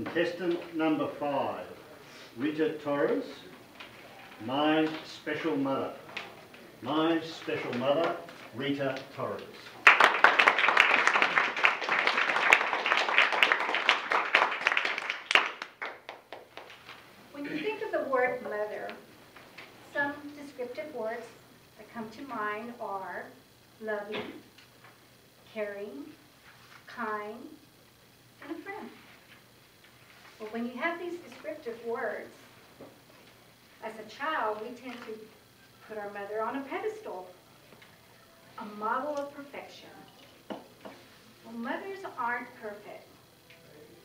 Contestant number 5, Rita Torres, my special mother. My special mother, Rita Torres. When you think of the word mother, some descriptive words that come to mind are loving, caring, kind, and a friend. But when you have these descriptive words, as a child, we tend to put our mother on a pedestal, a model of perfection. Well, mothers aren't perfect,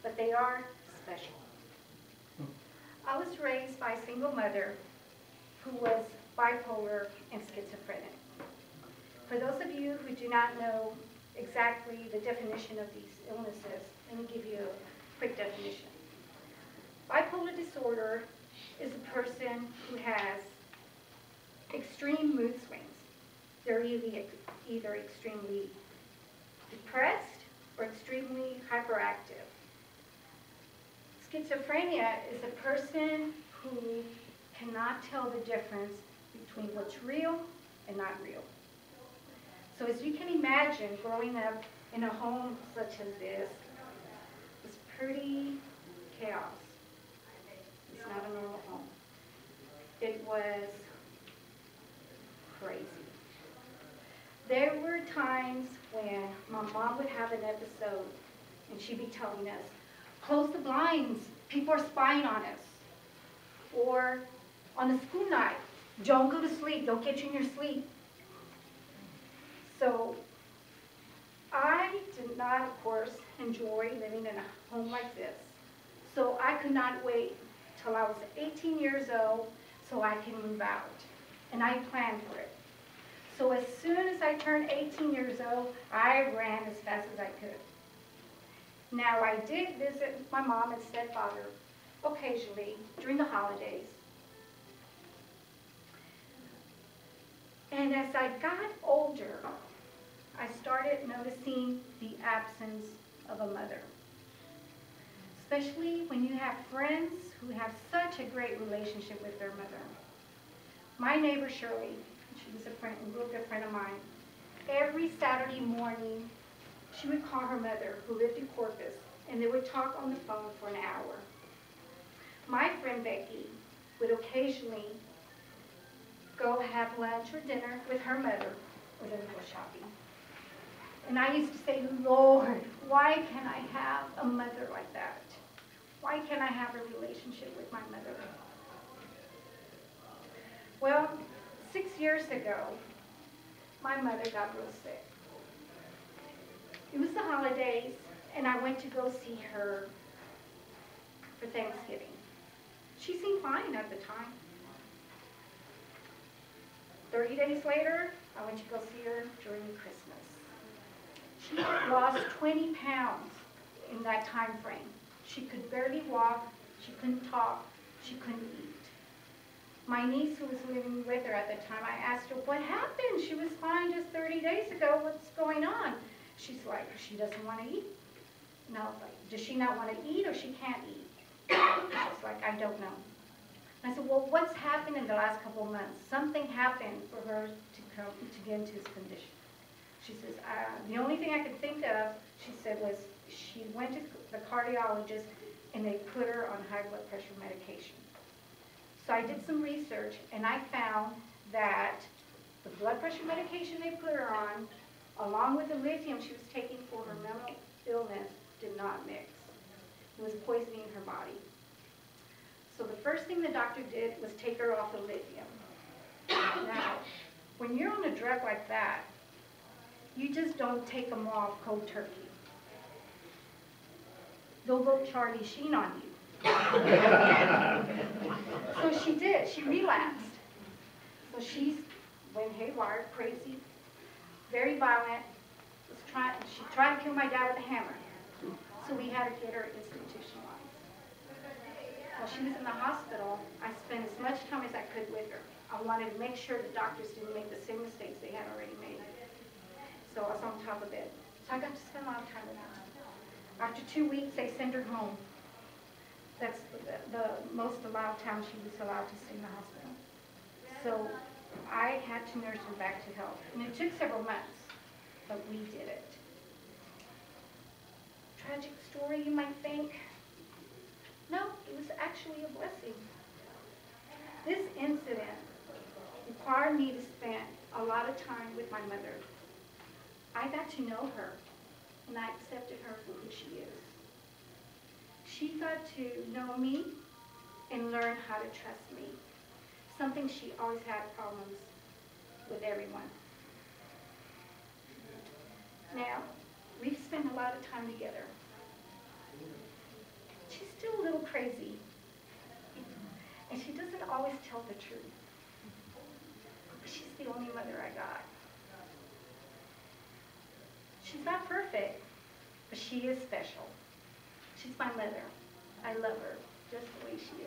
but they are special. I was raised by a single mother who was bipolar and schizophrenic. For those of you who do not know exactly the definition of these illnesses, let me give you a quick definition. Bipolar disorder is a person who has extreme mood swings. They're either extremely depressed or extremely hyperactive. Schizophrenia is a person who cannot tell the difference between what's real and not real. So as you can imagine, growing up in a home such as this was pretty chaos. It's not a normal home. It was crazy. There were times when my mom would have an episode and she'd be telling us, close the blinds, people are spying on us. Or on a school night, don't go to sleep, don't get you in your sleep. So I did not, of course, enjoy living in a home like this. So I could not wait till I was 18 years old so I can move out. And I planned for it. So as soon as I turned 18 years old, I ran as fast as I could. Now I did visit my mom and stepfather occasionally during the holidays. And as I got older, I started noticing the absence of a mother. Especially when you have friends who have such a great relationship with their mother. My neighbor Shirley, she was a real good friend of mine, every Saturday morning she would call her mother, who lived in Corpus, and they would talk on the phone for an hour. My friend Becky would occasionally go have lunch or dinner with her mother, or then go shopping. And I used to say, Lord, why can't I have a mother like that? Why can't I have a relationship with my mother? Well, 6 years ago, my mother got real sick. It was the holidays, and I went to go see her for Thanksgiving. She seemed fine at the time. 30 days later, I went to go see her during Christmas. She had lost 20 pounds in that time frame. She could barely walk, she couldn't talk, she couldn't eat. My niece, who was living with her at the time, I asked her, what happened? She was fine just 30 days ago. What's going on? She's like, she doesn't want to eat. And I was like, does she not want to eat or she can't eat? She's like, I don't know. And I said, well, what's happened in the last couple of months? Something happened for her to get into this condition. She says, the only thing I could think of, she said, was she went to the cardiologist and they put her on high blood pressure medication. So I did some research and I found that the blood pressure medication they put her on, along with the lithium she was taking for her mental illness, did not mix. It was poisoning her body. So the first thing the doctor did was take her off the lithium. Now, when you're on a drug like that, you just don't take them off cold turkey. They'll go Charlie Sheen on you. So she did. She relapsed. So she went haywire, crazy, very violent. She tried to kill my dad with a hammer. So we had to get her institutionalized. While she was in the hospital, I spent as much time as I could with her. I wanted to make sure the doctors didn't make the same mistakes they had already made. So I was on top of it. So I got to spend a lot of time with her. After 2 weeks, they sent her home. That's the most allowed time she was allowed to stay in the hospital. So I had to nurse her back to health. And it took several months, but we did it. Tragic story, you might think. No, it was actually a blessing. This incident required me to spend a lot of time with my mother. I got to know her, and I accepted her for who she is. She got to know me and learn how to trust me, something she always had problems with everyone. Now, we've spent a lot of time together. She's still a little crazy, and she doesn't always tell the truth. But she's the only mother I got. She's not perfect, but she is special. She's my mother. I love her just the way she